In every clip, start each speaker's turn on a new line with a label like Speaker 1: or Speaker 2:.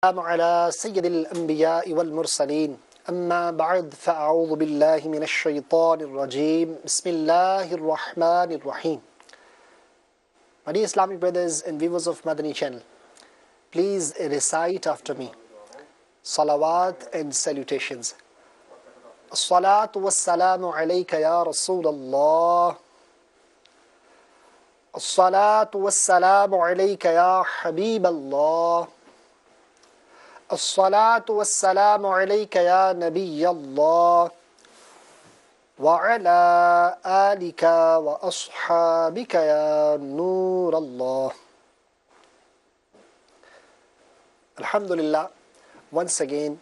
Speaker 1: على سيد الأنبياء والمرسلين أما بعد فاعوذ بالله من الشيطان الرجيم بسم الله الرحمن الرحيم. My dear Islamic brothers and viewers of Madani channel, please recite after me Salawaat and salutations. الصلاة والسلام عليك يا رسول الله. الصلاة والسلام عليك يا حبيب الله. الصلاة والسلام عليك يا نبي الله وعلى آلك وأصحابك يا نور الله. Alhamdulillah, once again,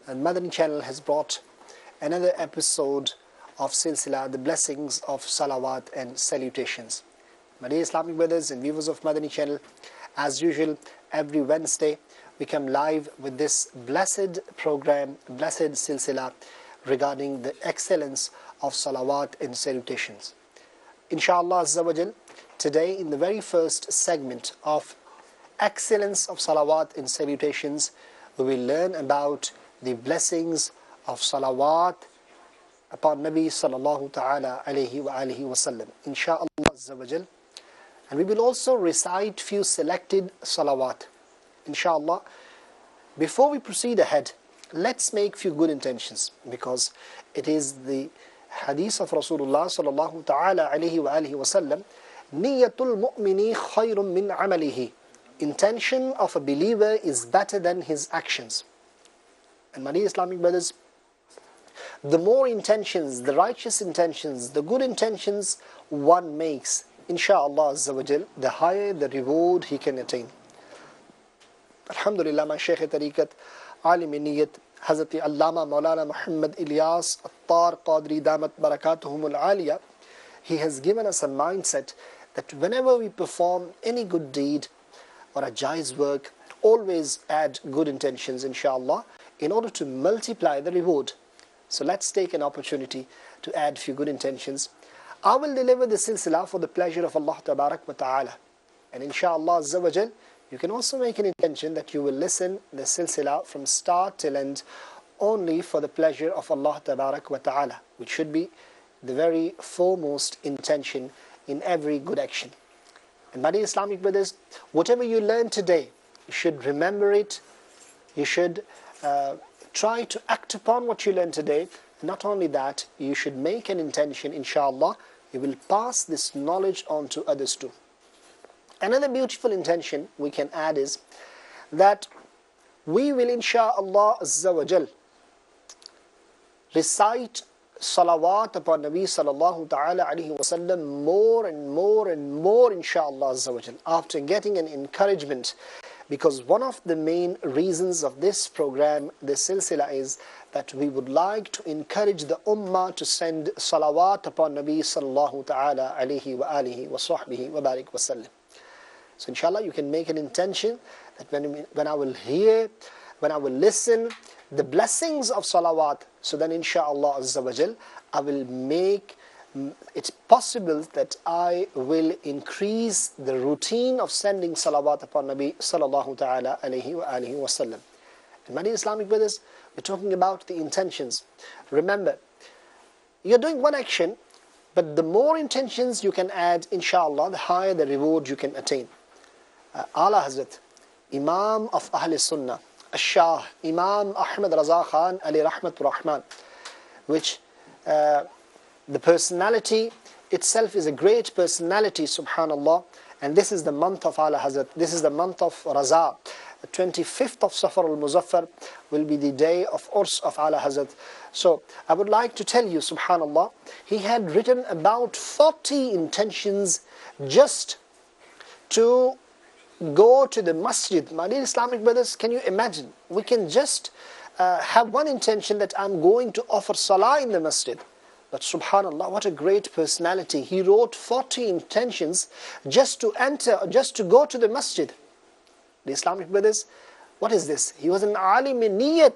Speaker 1: the Madani channel has brought another episode of Silsila, the blessings of Salawaat and salutations. My dear Islamic brothers and viewers of Madani channel, as usual, every Wednesday, we come live with this blessed program, blessed silsila, regarding the excellence of salawat and salutations. Inshallah Azza wa Jal, today in the very first segment of excellence of salawat and salutations, we will learn about the blessings of salawat upon Nabi sallallahu ta'ala alayhi wa alihi wa sallam. Inshallah Azza wa Jal. And we will also recite few selected salawat. Inshallah, before we proceed ahead, let's make few good intentions, because it is the hadith of Rasulullah sallallahu ta'ala alayhi wa alihi wa sallam, Niyatul mu'mini khayrun min amalihi. Intention of a believer is better than his actions. And my dear Islamic brothers, the more intentions, the righteous intentions, the good intentions one makes, inshallah Azza wa Jal, the higher the reward he can attain. Alhamdulillah, my Shaykh Tariqat, Alim Hazrat Allama Maulana Muhammad Ilyas Attar Qadri Damat Barakatuhum al-Aliyah, he has given us a mindset that whenever we perform any good deed or a jaiz work, always add good intentions, inshallah, in order to multiply the reward. So let's take an opportunity to add few good intentions. I will deliver the silsila for the pleasure of Allah Tabarak wa Ta'ala. And inshallah Azza wa Jal, you can also make an intention that you will listen the silsila from start till end only for the pleasure of Allah Tabarak wa Ta'ala, which should be the very foremost intention in every good action. And my dear Islamic brothers, whatever you learn today, you should remember it. You should try to act upon what you learn today. Not only that, you should make an intention, inshallah, you will pass this knowledge on to others too. Another beautiful intention we can add is that we will, insha'Allah Azza wa Jal, recite salawat upon Nabi sallallahu ta'ala alayhi wa sallam more and more and more, insha'Allah Azza wa Jal, after getting an encouragement. Because one of the main reasons of this program, this silsila, is that we would like to encourage the Ummah to send salawat upon Nabi sallallahu ta'ala alayhi wa alihi wa sahbihi wa barik wa sallam. So inshallah you can make an intention that when I will hear, when I will listen the blessings of salawat, so then inshallah Azza wa Jal, I will make it possible that I will increase the routine of sending salawat upon Nabi sallallahu ta'ala alayhi wa alihi wa sallam. And my dear Islamic brothers, we're talking about the intentions. Remember, you're doing one action, but the more intentions you can add, inshallah, the higher the reward you can attain. Ala Hazrat, Imam of Ahl Sunnah, Shah, Imam Ahmad Raza Khan Ali Rahmatur Rahman, which the personality itself is a great personality, subhanallah, and this is the month of Ala Hazrat, this is the month of Raza. The 25th of Safar al-Muzaffar will be the day of Urs of Ala Hazrat. So I would like to tell you, subhanallah, he had written about 40 intentions just to go to the masjid. My dear Islamic brothers, can you imagine? We can just have one intention that I'm going to offer salah in the masjid. But subhanallah, what a great personality. He wrote 40 intentions just to enter, just to go to the masjid. The Islamic brothers, what is this? He was an alim in niyat.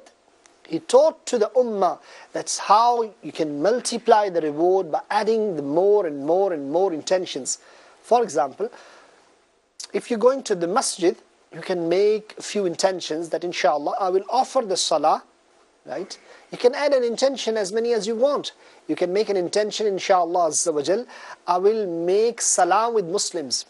Speaker 1: He taught to the ummah. That's how you can multiply the reward, by adding the more and more and more intentions. For example, if you're going to the masjid, you can make a few intentions that inshallah I will offer the salah, right? You can add an intention as many as you want. You can make an intention, inshallah azza wa jal, I will make salam with Muslims.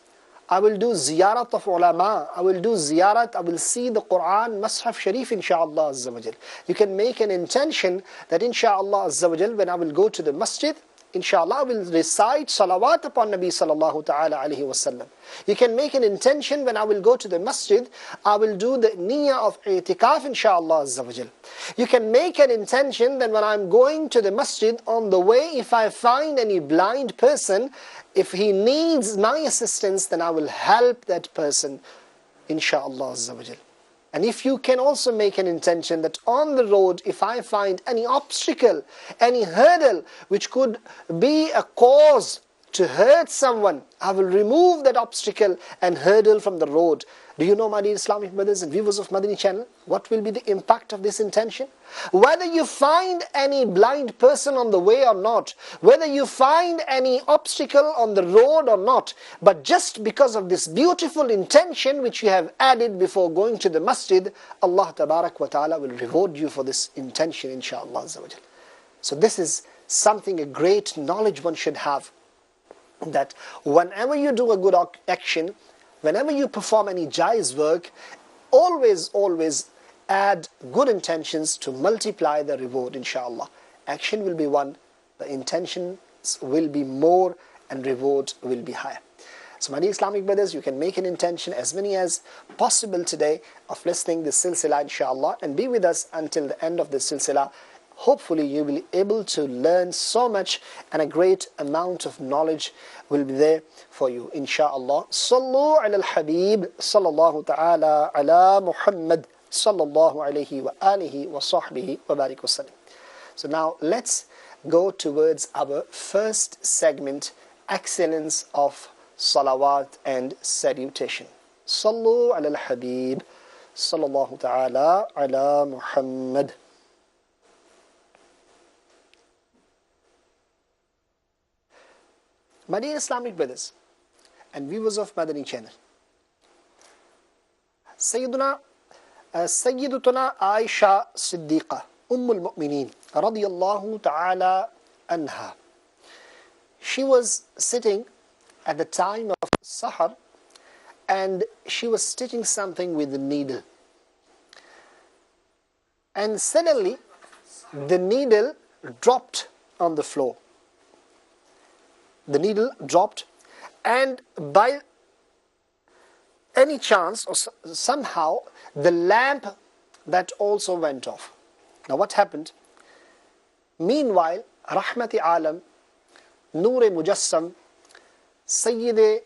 Speaker 1: I will do ziyarat of ulama. I will do ziyarat. I will see the Quran, Mashaf Sharif, inshallah azza wa jal. You can make an intention that inshallah azza wa jal, when I will go to the masjid, inshallah I will recite Salawaat upon Nabi sallallahu ta'ala alayhi wasallam. You can make an intention when I will go to the masjid, I will do the niyyah of i'tikaf, inshallah azza wa jal. You can make an intention that when I'm going to the masjid, on the way, if I find any blind person, if he needs my assistance, then I will help that person, inshallah azza wa jal. And if you can also make an intention that on the road, if I find any obstacle, any hurdle which could be a cause to hurt someone, I will remove that obstacle and hurdle from the road. Do you know, my dear Islamic brothers and viewers of Madani channel, what will be the impact of this intention? Whether you find any blind person on the way or not, whether you find any obstacle on the road or not, but just because of this beautiful intention which you have added before going to the masjid, Allah tabarak wa ta'ala will reward you for this intention, inshallah azza wa jal. So this is something, a great knowledge one should have, that whenever you do a good action, whenever you perform any jaiz work, always add good intentions to multiply the reward, inshallah. Action will be one, the intentions will be more, and reward will be higher. So my dear Islamic brothers, you can make an intention as many as possible today of listening this silsila, inshallah, and be with us until the end of this silsila. Hopefully you will be able to learn so much, and a great amount of knowledge will be there for you, inshallah. Sallu ala الحبيب sallallahu ta'ala ala محمد sallallahu alayhi wa alihi wa sahbihi wa barik wasallam. So now let's go towards our first segment, excellence of salawat and salutation. Sallu ala الحبيب sallallahu ta'ala ala Muhammad. My dear Islamic brothers and viewers of Madani channel, Sayyidatuna Aisha Siddiqa, Mu'mineen, radiyallahu ta'ala anha. She was sitting at the time of Sahar, and she was stitching something with a needle. And suddenly, the needle dropped on the floor. The needle dropped, and by any chance or somehow the lamp that also went off. Now what happened? Meanwhile, Rahmati Alam, Noor-e Mujassam, Sayyiduna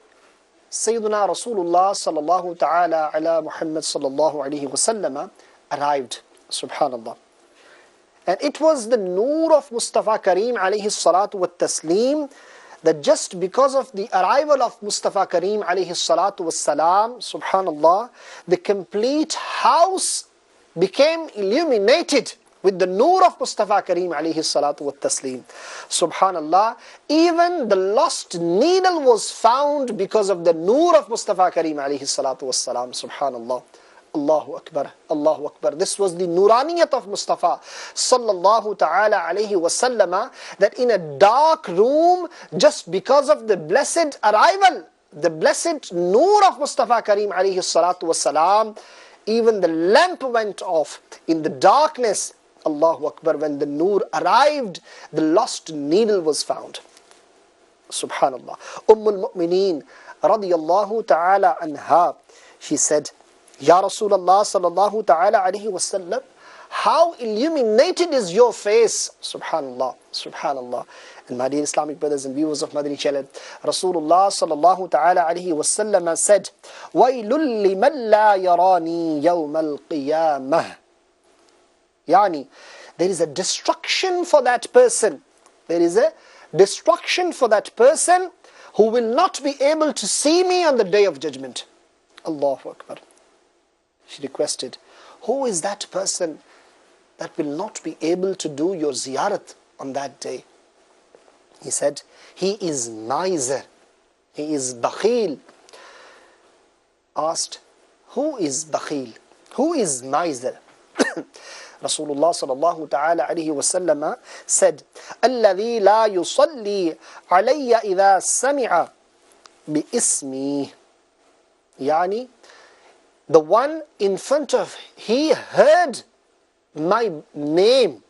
Speaker 1: Rasulullah sallallahu ta'ala ala Muhammad sallallahu alayhi wa sallam arrived, subhanallah. And it was the Noor of Mustafa Kareem alayhi salatu wa taslim, that just because of the arrival of Mustafa Kareem alayhi salatu wassalam, subhanallah, the complete house became illuminated with the Noor of Mustafa Kareem alayhi salatu wassalam. Subhanallah, even the lost needle was found because of the Noor of Mustafa Kareem alayhi salatu wassalam. Subhanallah. Allahu Akbar, Allahu Akbar. This was the Nuraniyat of Mustafa sallallahu ta'ala alayhi wasallama, that in a dark room, just because of the blessed arrival, the blessed Noor of Mustafa Kareem alayhi salatu wasalam, even the lamp went off in the darkness. Allahu Akbar. When the Noor arrived, the lost needle was found. Subhanallah. Mu'mineen radiyallahu ta'ala anha, she said, Ya Rasulullah sallallahu ta'ala alayhi wa sallam, how illuminated is your face. Subhanallah, subhanallah. And my dear Islamic brothers and viewers of Madani channel, Rasulullah sallallahu ta'ala alayhi wa sallam said, وَيْلٌ لِمَنْ لَا يَرَانِي يَوْمَ الْقِيَامَةِ. Yani, there is a destruction for that person. There is a destruction for that person who will not be able to see me on the day of judgment. Allahu Akbar. She requested, who is that person that will not be able to do your ziyarat on that day? He said, he is miser, he is bakhil. Asked, who is bakhil? Who is miser? Rasulullah sallallahu ta'ala alayhi wa sallam said, الَّذِي لَا يُصَلِّي عَلَيَّ إِذَا سَمِعَ بِإِسْمِي. Yani, the one in front of, he heard my name,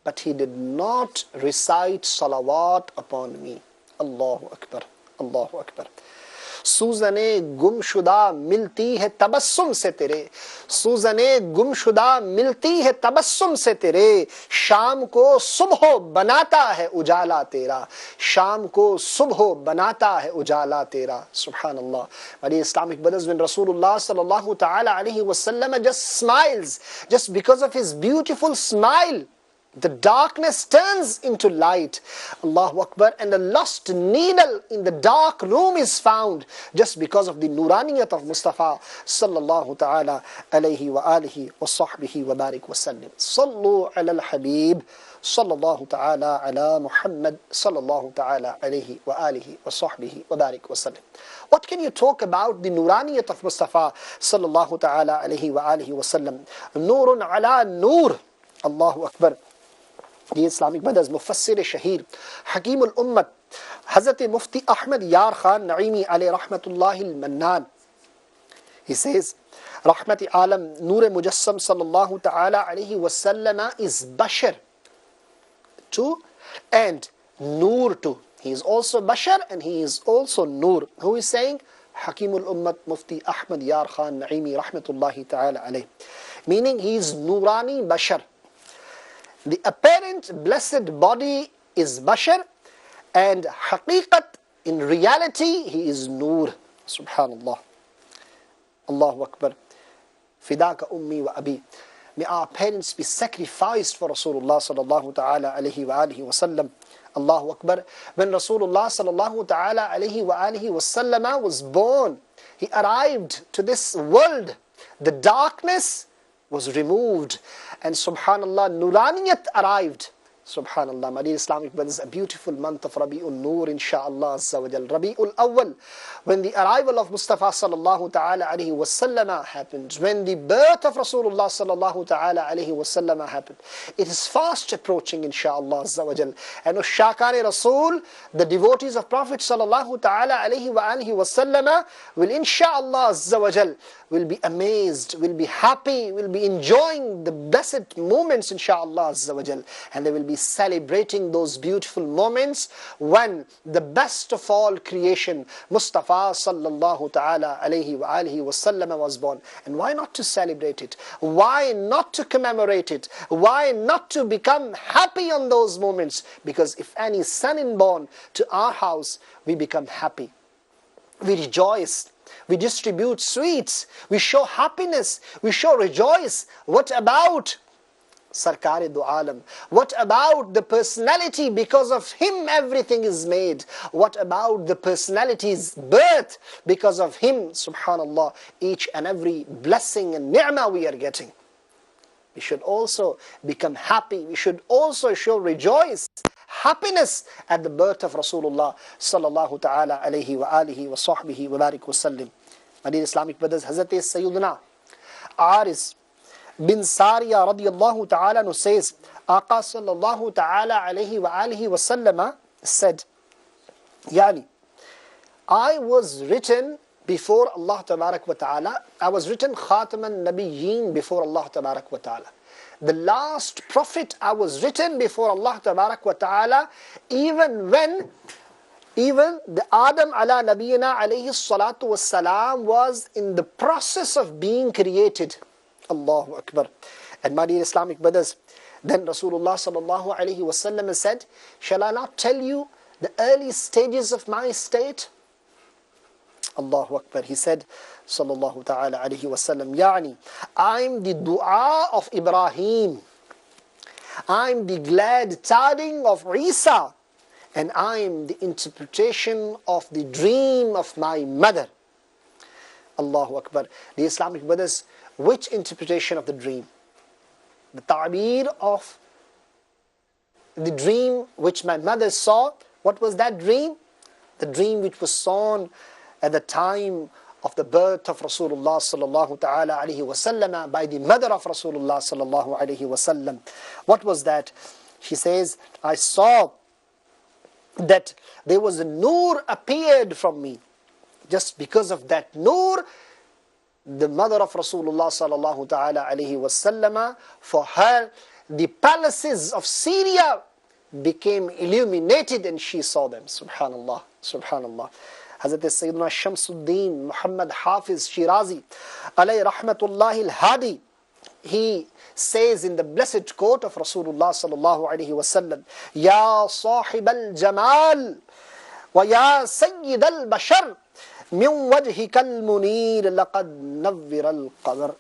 Speaker 1: but he did not recite salawat upon me. Allahu Akbar, Allahu Akbar. सूज़ने गुमशुदा मिलती है तबस्सुम से तेरे, सूज़ने गुमशुदा मिलती है तबस्सुम से तेरे, शाम को सुबह बनाता है उजाला तेरा, शाम को सुबह बनाता है उजाला तेरा. Subhanallah. My dear Islamic brothers, when Rasulullah sallallahu ta'ala alayhi wa sallam just smiles, just because of his beautiful smile, the darkness turns into light. Allahu Akbar. And a lost needle in the dark room is found just because of the nuraniyat of Mustafa sallallahu ta'ala alayhi wa alihi wa sahbihi wa barik wa sallim. Sallu ala al-habib sallallahu ta'ala ala Muhammad sallallahu ta'ala alayhi wa alihi wa sahbihi wa barik wa sallim. What can you talk about the nuraniyat of Mustafa sallallahu ta'ala alayhi wa alihi wa sallam? Nurun ala nur. Allahu Akbar. The Islamic brothers, Mufassir Shahir, Hakim al-Ummah, Hazrat Mufti Ahmad Yar Khan Naimi alayhi rahmatullahi al-Mannan. He says, Rahmati Alam Noor Mujassam sallallahu ta'ala alayhi wa sallam is Bashar too and Noor too. He is also Bashar and he is also Noor. Who is saying? Hakim al-Ummah Mufti Ahmad Yar Khan Naimi rahmatullahi ta'ala alayhi. Meaning he is Noorani Bashar. The apparent blessed body is Bashar, and Haqiqat, in reality, he is Noor. Subhanallah. Allahu Akbar. Fidaka ummi wa abi. May our parents be sacrificed for Rasulullah sallallahu ta'ala alayhi wa alihi wa sallam. Allahu Akbar. When Rasulullah sallallahu ta'ala alayhi wa alihi wa sallam was born, he arrived to this world. The darkness was removed, and subhanallah, nuraniyat arrived. Subhanallah, my dear Islamic brothers, a beautiful month of Rabi'ul Noor, inshaAllah Azza wa Jal. Rabi'ul Awwal, when the arrival of Mustafa sallallahu ta'ala alayhi wa sallam happened, when the birth of Rasulullah sallallahu ta'ala alayhi wa sallam happened, it is fast approaching, inshaAllah Azza wa Jal. And Ushakane Rasul, the devotees of Prophet sallallahu ta'ala alayhi wa alihi wa sallam, will inshaAllah Azza wa Jal, will be amazed, will be happy, will be enjoying the blessed moments, inshaAllah Azza wa Jal. And they will be celebrating those beautiful moments when the best of all creation, Mustafa sallallahu ta'ala alayhi wa alihi wa sallam, was born. And why not to celebrate it? Why not to commemorate it? Why not to become happy on those moments? Because if any son is born to our house, we become happy. We rejoice. We distribute sweets. We show happiness. We show rejoice. What about Sarkar do Alam? What about the personality? Because of him everything is made. What about the personality's birth? Because of him, subhanallah, each and every blessing and ni'mah we are getting. We should also become happy. We should also show rejoice, happiness at the birth of Rasulullah sallallahu ta'ala alayhi wa alihi wa sahbihi wa barik wa sallim. My dear Islamic brothers, Hazrat Sayyidina Aris bin Sariya radiyallahu ta'ala no says, Aqa sallallahu ta'ala alayhi wa alihi wa sallam said, Yani, I was written before Allah tabarak wa ta'ala, I was written Khataman Nabiyyin before Allah tabarak wa ta'ala. The last prophet I was written before Allah tabarak wa ta'ala, even the Adam ala Nabiyina alayhi salatu was salam was in the process of being created. Allahu Akbar. And my dear Islamic brothers, then Rasulullah sallallahu alayhi wa sallam said, shall I not tell you the early stages of my state? Allahu Akbar. He said, sallallahu ta'ala alayhi wa sallam, Yani, I'm the dua of Ibrahim. I'm the glad tidings of Isa. And I'm the interpretation of the dream of my mother. Allahu Akbar. The Islamic brothers, which interpretation of the dream? The ta'bir of the dream which my mother saw. What was that dream? The dream which was sown at the time of the birth of Rasulullah sallallahu ta'ala alayhi wasallam by the mother of Rasulullah sallallahu alayhi wasallam. What was that? She says, I saw that there was a noor appeared from me. Just because of that noor, the mother of Rasulullah sallallahu ta'ala alayhi wasallam, for her, the palaces of Syria became illuminated and she saw them. Subhanallah, subhanallah. Hazrat Sayyidina Shamsuddin Muhammad Hafiz Shirazi, alayhi rahmatullahi al-hadi, he says in the blessed quote of Rasulullah sallallahu alayhi wasallam, Ya sahib al-jamal wa ya sayyid al-bashar min wajhika al-munir laqad nawwir al-qamar.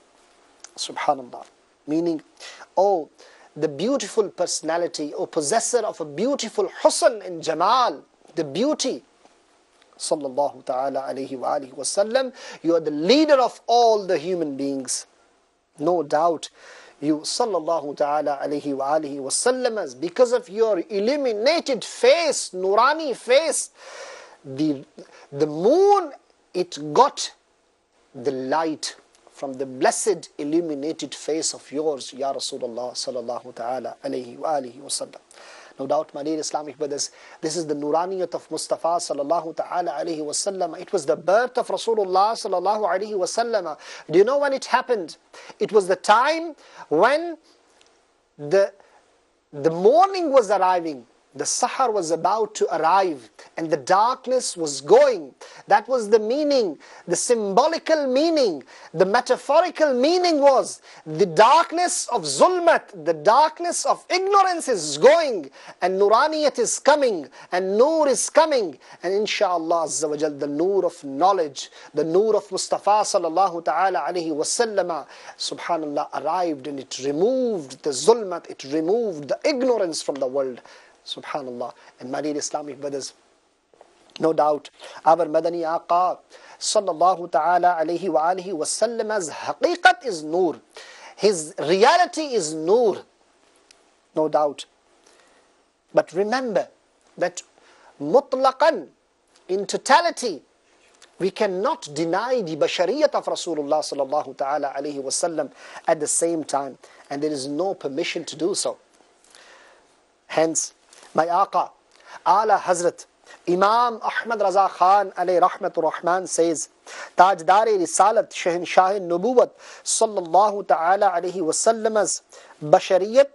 Speaker 1: Subhanallah. Meaning, oh, the beautiful personality, or possessor of a beautiful husn and jamal, the beauty, sallallahu ta'ala alayhi wa alihi wasallam, you are the leader of all the human beings. No doubt, you sallallahu ta'ala alayhi wa alihi wasallam, because of your illuminated face, nurani face, the moon, it got the light from the blessed illuminated face of yours, Ya Rasulullah sallallahu ta'ala alayhi wa alihi wasallam. No doubt, my dear Islamic brothers, this is the nuraniyat of Mustafa sallallahu ta'ala alayhi wasallam. It was the birth of Rasulullah sallallahu alayhi wasallam. Do you know when it happened? It was the time when the morning was arriving. The sahar was about to arrive and the darkness was going. That was the meaning, the symbolical meaning, the metaphorical meaning was the darkness of zulmat, the darkness of ignorance is going and nuraniyat is coming and noor is coming, and inshallah azza wa jal, the noor of knowledge, the noor of Mustafa sallallahu ta'ala alayhi wasallam, subhanallah, arrived and it removed the zulmat, it removed the ignorance from the world. Subhanallah. And my dear Islamic brothers, no doubt, our Madani Aqa sallallahu ta'ala alayhi wa alihi wasallam's haqiqat is noor. His reality is noor. No doubt. But remember that mutlaqan, in totality, we cannot deny the bashariyat of Rasulullah sallallahu ta'ala alayhi wasallam at the same time. And there is no permission to do so. Hence, my Aqa, Ala Hazrat, Imam Ahmad Raza Khan alayhi rahmatur rahman says, Tajdar-e Risalat, Shahinshah Nubuwat, sallallahu ta'ala alayhi wasallam's bashariyat,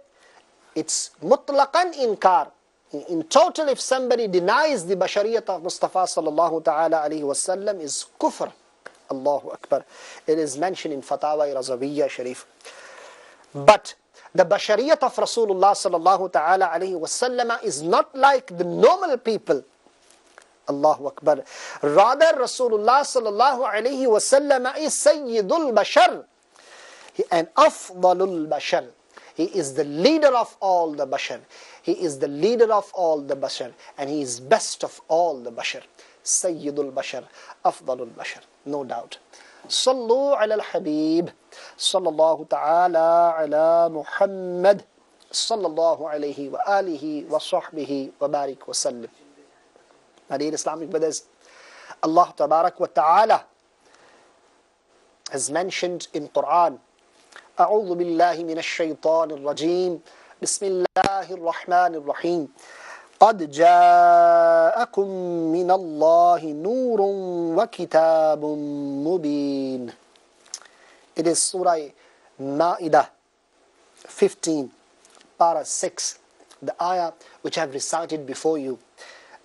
Speaker 1: it's mutlaqan inkar. In total, if somebody denies the bashariyat of Mustafa sallallahu ta'ala alayhi wasallam, is kufr. Allahu Akbar. It is mentioned in Fatawa Razawiyya Sharif. But the bashariyat of Rasulullah sallallahu ta'ala alayhi wasallam is not like the normal people. Allahu Akbar. Rather, Rasulullah sallallahu alayhi wasallam is Sayyidul Bashar and Afdalul Bashar. He is the leader of all the Bashar. He is the leader of all the Bashar. And he is best of all the Bashar. Sayyidul Bashar, Afdalul Bashar. No doubt. صلوا على الحبيب صلى الله تعالى على محمد صلى الله عليه وآله وصحبه وبارك وسلم. My dear Islamic brothers, Allah Tabarak wa Ta'ala has mentioned in Quran, أعوذ بالله من الشيطان الرجيم بسم الله الرحمن الرحيم قد جاءكم من الله نور وكتاب مبين. It is Surah Ma'idah 15, Para 6, the ayah which I have recited before you.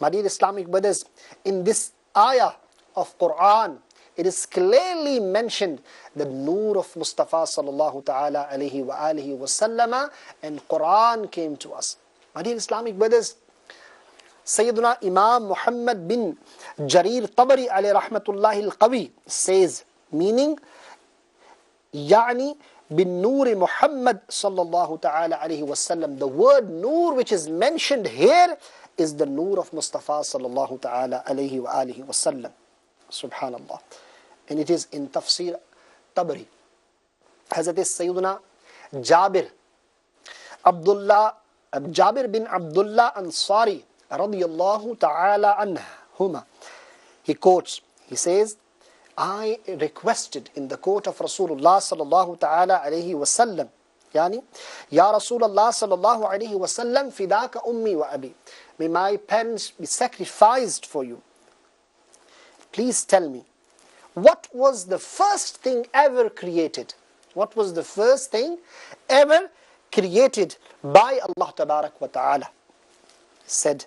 Speaker 1: My dear Islamic brothers, in this ayah of Quran, it is clearly mentioned the noor of Mustafa sallallahu ta'ala alayhi wa alihi wa sallama, and Quran came to us. My dear Islamic brothers, Sayyiduna Imam Muhammad bin Jarir Tabari alayhi rahmatullahi al-Qawi says, meaning, يعني bin Noor Muhammad sallallahu ta'ala alayhi wa sallam. The word noor which is mentioned here is the noor of Mustafa sallallahu ta'ala alayhi wa alihi wa sallam. Subhanallah. And it is in Tafsir Tabari. Hazrat Sayyiduna Jabir bin Abdullah Ansari radiyallahu ta'ala anhuma, he quotes, he says, I requested in the court of Rasulullah sallallahu ta'ala alayhi wa sallam, Yani, Ya Rasulullah sallallahu alayhi wa sallam, fidaka ummi wa abi. May my parents be sacrificed for you. Please tell me, what was the first thing ever created? What was the first thing ever created by Allah tabarak wa ta'ala? Said,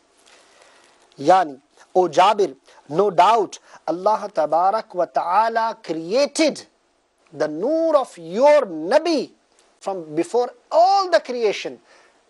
Speaker 1: Yani, O Jabir, no doubt Allah tabarak wa ta'ala created the noor of your Nabi from before all the creation.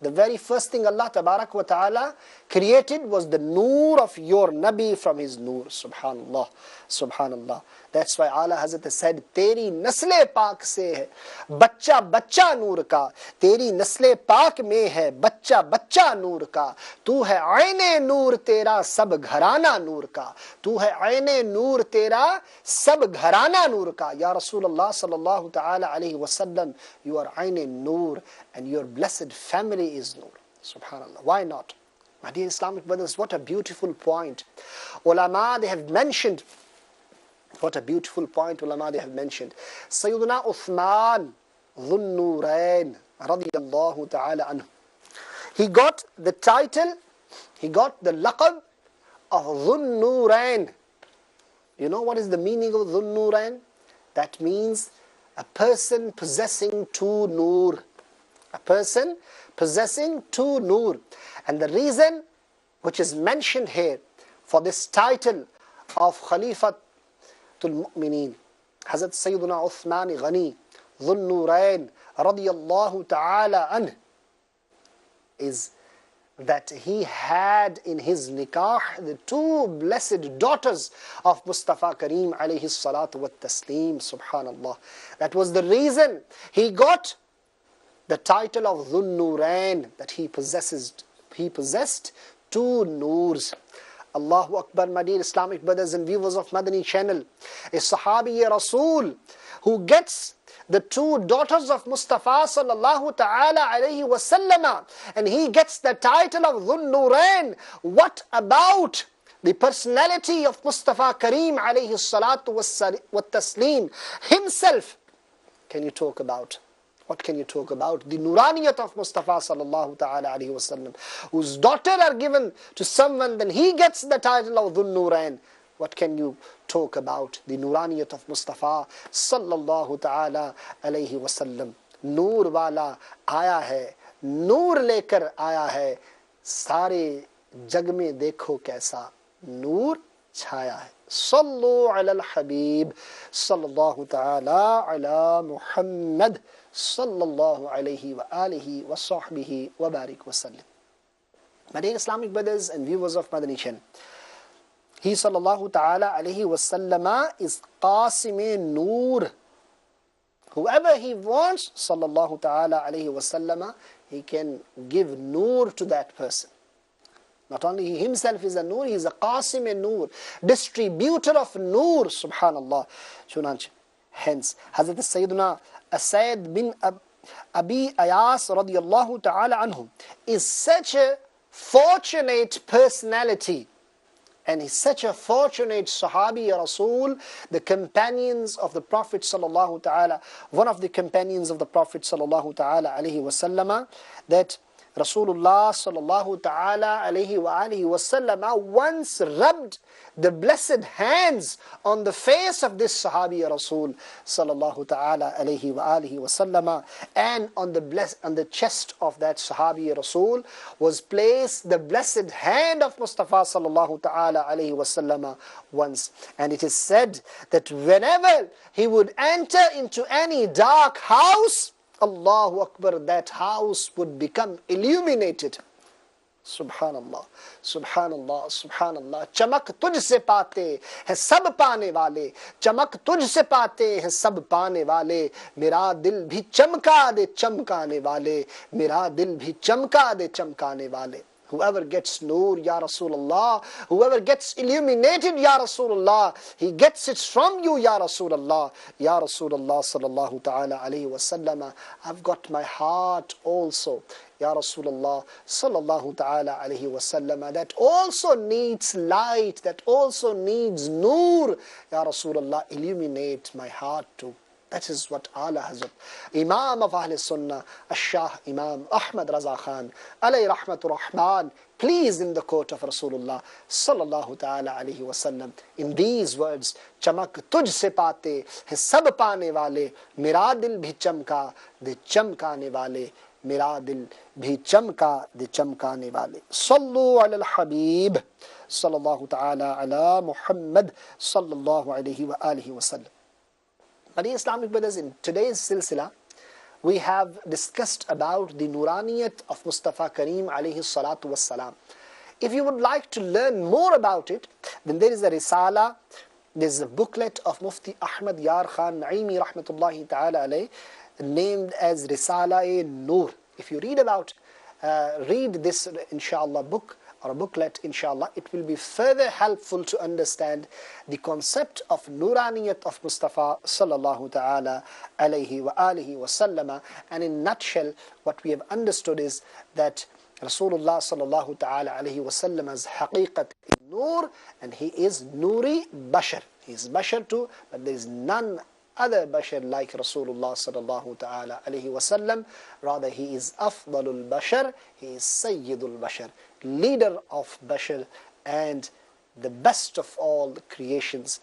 Speaker 1: The very first thing Allah tabarak wa ta'ala created was the noor of your Nabi from his noor. Subhanallah, Subhanallah. That's why Allah Hazrat said, Teri nasle paak se hai, bachcha bachcha noor ka. Teri nasle paak mein hai, bachcha bachcha noor ka. Tu hai aine noor tera, sab gharana noor ka. Tu hai aine noor tera, sab gharana noor ka. Ya Rasulullah sallallahu ta'ala alayhi wa sallam, you are aine noor and your blessed family is noor. Subhanallah. Why not? My dear Islamic brothers, what a beautiful point. Ulama, they have mentioned, what a beautiful point ulama they have mentioned. Sayyiduna Uthman dhun Nurain radiyallahu ta'ala anhu. He got the title, he got the laqab of dhun Nurain. You know what is the meaning of dhun Nurain? That means a person possessing two noor. A person possessing two noor. And the reason which is mentioned here for this title of Khalifatul Mu'mineen, Hazrat Sayyiduna Uthman Ghani Dhun Nurain radiyallahu ta'ala anh, is that he had in his nikah the two blessed daughters of Mustafa Kareem alayhi salatu wa taslim. Subhanallah. That was the reason he got the title of Dhun Nurain, that he possessed two noors. Allahu Akbar, my dear Islamic brothers and viewers of Madani channel. A Sahabi Rasul who gets the two daughters of Mustafa sallallahu ta'ala alayhi wa sallam, and he gets the title of Dhun Nurain. What about the personality of Mustafa Kareem alayhi salatu wa taslim himself? Can you talk about? What can you talk about? The Nuraniyat of Mustafa sallallahu ta'ala alayhi wa sallam, whose daughter are given to someone, then he gets the title of Dhun Nurain. What can you talk about? The Nuraniyat of Mustafa sallallahu ta'ala alayhi wa sallam. Noor wala aaya hai, noor lekar aaya hai, sare jag mein dekho kaisa noor chhaya hai. Sallu ala الحبيب sallallahu ta'ala ala Muhammad sallallahu alayhi wa alihi wa sahbihi wa barik wa sallim. My dear Islamic brothers and viewers of Madani channel, he sallallahu ta'ala alayhi wa sallama is Qasim Noor. Whoever he wants, sallallahu ta'ala alayhi wa sallama, he can give Noor to that person. Not only he himself is a Noor, he is a Qasim Noor, distributor of Noor. Subhanallah. Hence, Hazrat Sayyiduna Asad bin Abi Ayas radiyallahu ta'ala anhu is such a fortunate personality, and he's such a fortunate Sahabi Rasul, the companions of the Prophet sallallahu ta'ala, one of the companions of the Prophet sallallahu ta'ala alayhi wa sallama, that Rasulullah sallallahu ta'ala alayhi wa alihi wa sallama once rubbed the blessed hands on the face of this Sahabi Rasul sallallahu ta'ala alayhi wa alihi wa sallama, and on the chest of that Sahabi Rasul was placed the blessed hand of Mustafa sallallahu ta'ala alayhi wa sallama once. And it is said that whenever he would enter into any dark house, Allahu Akbar, that house would become illuminated. Subhanallah, Subhanallah, Subhanallah. Chamak tujh se paate hai sab paane wale, chamak tujh se paate hai sab paane wale, mera dil bhi chamka de chamkane wale, mera dil bhi chamka de chamkane wale. Whoever gets Noor, Ya Rasulullah, whoever gets illuminated, Ya Rasulullah, he gets it from you, Ya Rasulullah. Ya Rasulullah sallallahu ta'ala alayhi wa sallam, I've got my heart also Ya Rasulullah sallallahu ta'ala alayhi wasallam, that also needs light, that also needs noor. Ya Rasulullah, illuminate my heart too. That is what Allah has done. Imam of Ahl Sunnah, Shah Imam Ahmad Raza Khan, alayhi rahmatur rahman, pleased in the court of Rasulullah sallallahu ta'ala alayhi wasallam, in these words, chamak tujh se paate hai sab paane wale, mera dil bhi chamka de chamkane wale, mera dil bhi chamka de chamkane wale. Sallu ala al-habib sallallahu ta'ala ala Muhammad sallallahu alayhi wa alihi wasallam. My dear Islamic brothers, in today's silsila, we have discussed about the Nuraniyat of Mustafa Kareem alayhi salatu wassalam. If you would like to learn more about it, then there is a risala, there is a booklet of Mufti Ahmad Yar Khan Naimi rahmatullahi ta'ala alayh, named as Risala-e-Nur. If you read this inshallah book, or a booklet, inshallah, it will be further helpful to understand the concept of Nuraniyat of Mustafa sallallahu ta'ala alayhi wa alihi wa sallama. And in nutshell, what we have understood is that Rasulullah sallallahu ta'ala alayhi wa sallam's haqiqat is nur, and he is nuri bashar. He is bashar too, but there is none other bashar like Rasulullah sallallahu ta'ala alayhi wa sallam. Rather, he is afdalul bashar, he is sayyidul bashar, leader of bashar and the best of all the creations.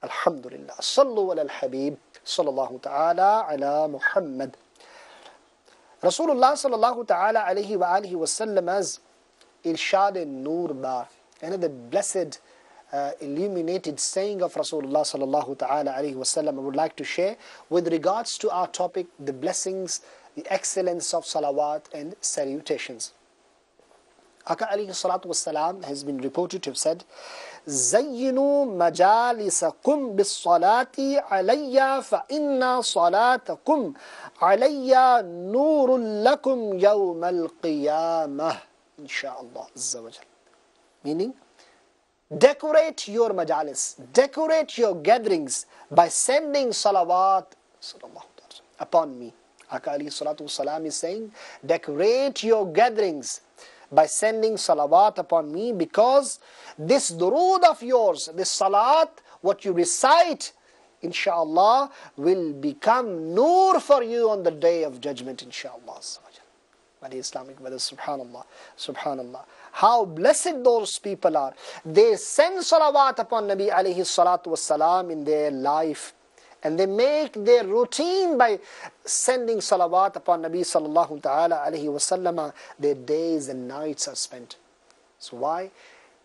Speaker 1: Alhamdulillah. Sallu ala al-habib sallallahu ta'ala ala Muhammad. Rasulullah sallallahu ta'ala alayhi wa alihi wa sallam's irshad-e-nur bar, another blessed illuminated saying of Rasulullah sallallahu ta'ala alayhi wa sallam, I would like to share with regards to our topic, the blessings, the excellence of salawat and salutations. Aka alayhi salatu wassalam has been reported to have said, زَيِّنُوا مَجَالِسَكُمْ بِالصَّلَاةِ عَلَيَّا فَإِنَّا صَلَاتَكُمْ عَلَيَّا نُورٌ لَكُمْ يَوْمَ الْقِيَامَةِ Insha'Allah Azza wa Jal. Meaning, decorate your majalis, decorate your gatherings by sending salawat upon me. Aka alayhi salatu wassalam is saying, decorate your gatherings by sending salawat upon me, because this durood of yours, this salat, what you recite, inshallah, will become nur for you on the day of judgment, inshallah. My dear Islamic brothers, subhanallah, subhanallah. How blessed those people are. They send salawat upon Nabi alayhi salatu wassalam in their life, and they make their routine by sending salawat upon Nabi sallallahu ta'ala alayhi wasallam. Their days and nights are spent. So why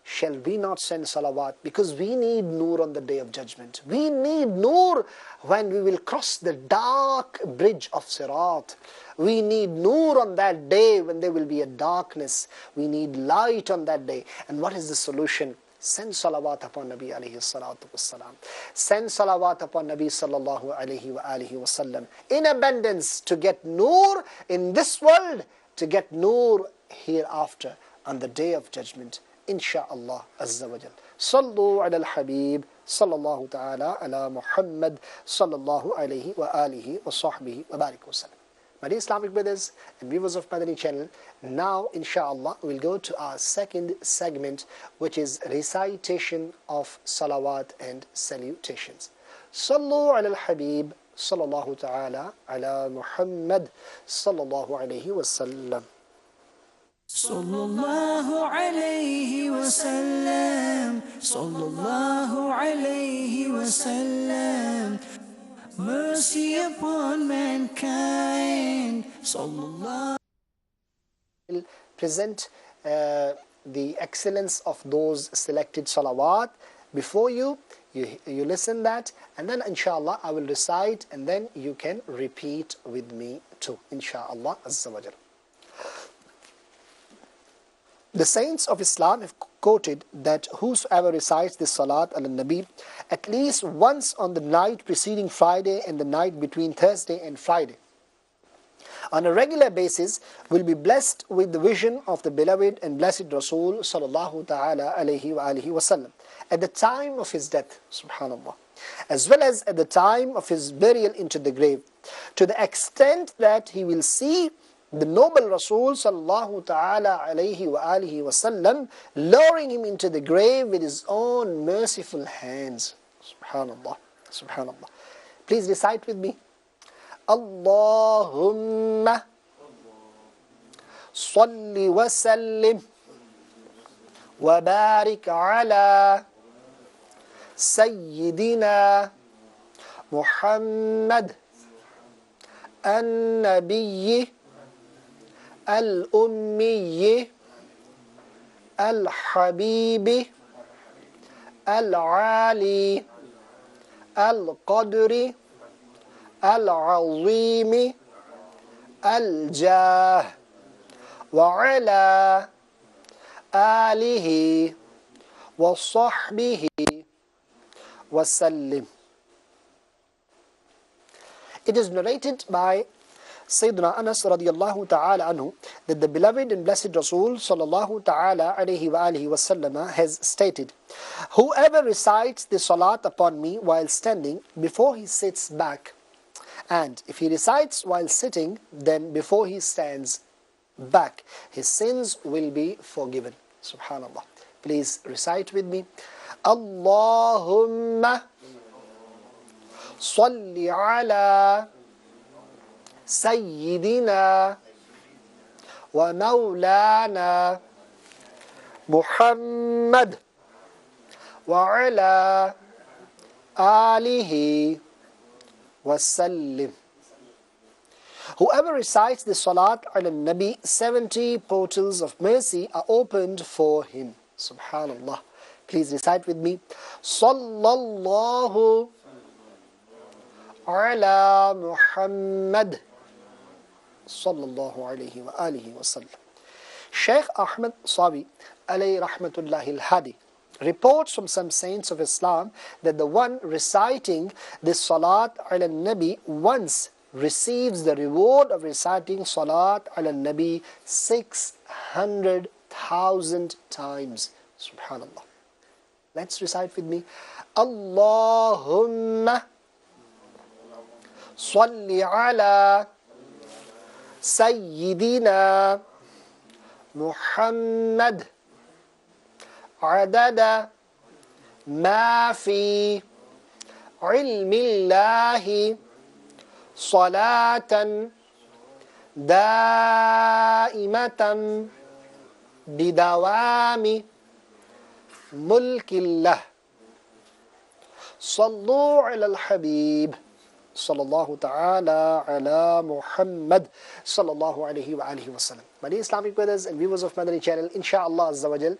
Speaker 1: shall we not send salawat? Because we need nur on the day of judgment. We need nur when we will cross the dark bridge of Sirat. We need nur on that day when there will be a darkness. We need light on that day. And what is the solution? Send salawat upon Nabi alayhi salatu wassalam. Send salawat upon Nabi sallallahu alayhi wa alihi wasallam in abundance, to get nur in this world, to get nur hereafter on the day of judgment. Insha'Allah Azza wa Jal. Sallu ala al-habib sallallahu ta'ala ala Muhammad sallallahu alayhi wa alihi wa sahbihi wa barik wa sallam. My dear Islamic brothers and viewers of Madani channel, now inshallah we'll go to our second segment, which is recitation of salawat and salutations. Sallu ala al-habib sallallahu ta'ala ala Muhammad sallallahu alayhi wa sallam.
Speaker 2: Sallallahu alayhi wa sallam, sallallahu alayhi wa sallam. Mercy upon mankind, sallallahu.
Speaker 1: Present the excellence of those selected salawat before you. You listen that, and then inshallah I will recite, and then you can repeat with me too, inshallah Azza wa Jal. The saints of Islam have quoted that whosoever recites this salat al-Nabi at least once on the night preceding Friday and the night between Thursday and Friday, on a regular basis, will be blessed with the vision of the beloved and blessed Rasul sallallahu ta'ala alayhi wa alihi wa sallam at the time of his death, subhanallah, as well as at the time of his burial into the grave, to the extent that he will see the noble Rasul sallallahu ta'ala alayhi wa alihi wasallam, lowering him into the grave with his own merciful hands. Subhanallah, subhanallah. Please recite with me. Allahumma salli wa sallim wa barik ala Sayyidina Muhammad an-Nabiyyi al-Ummiyyi al-Habib al-Ali al-Qadri al-Azim al-Jah wa ala alihi wa sahbihi وسلم. It is narrated by Sayyidina Anas radiyallahu ta'ala anhu that the beloved and blessed Rasul sallallahu ta'ala alayhi wa alihi wasallam has stated, whoever recites the salat upon me while standing, before he sits back, and if he recites while sitting, then before he stands back, his sins will be forgiven. Subhanallah. Please recite with me. Allahumma salli ala Sayyidina wa Maulana Muhammad wa ala alihi wasallim. Whoever recites the salat ala Nabi, 70 portals of mercy are opened for him. Subhanallah. Please recite with me. Sallallahu ala Muhammad sallallahu alayhi wa alihi wa sallam. Shaykh Ahmad Sawi alayhi rahmatullahi al-hadi reports from some saints of Islam that the one reciting this salat ala Nabi once receives the reward of reciting salat ala Nabi 600,000 times. Subhanallah. Let's recite with me. Allahumma salli ala Sayyidina Muhammad adada ma fi ilmillahi salatan daimatan bidawami mulkillah. Sallu ala الحبيب sallallahu ta'ala ala Muhammad sallallahu alayhi wa alihi wasallam. My dear Islamic brothers and viewers of Madani channel, inshallah azza wa jal,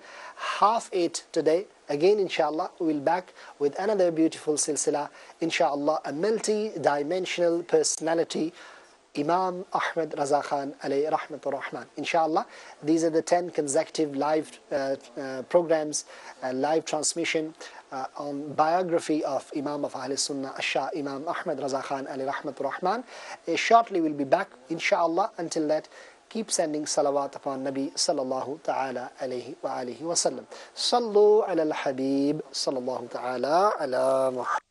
Speaker 1: 8:30 today, again inshallah we will back with another beautiful silsila, inshallah, a multi-dimensional personality, Imam Ahmad Raza Khan alayhi rahmatur rahman. Inshallah, these are the 10 consecutive live programs, live transmission on biography of Imam of Ahl Sunnah, Shah Imam Ahmad Raza Khan alayhi rahmatur rahman. Shortly we'll be back, inshallah. Until that, keep sending salawat upon Nabi sallallahu ta'ala alayhi wa alihi wa sallam. Sallu ala al-habib sallallahu ta'ala ala Muhammad.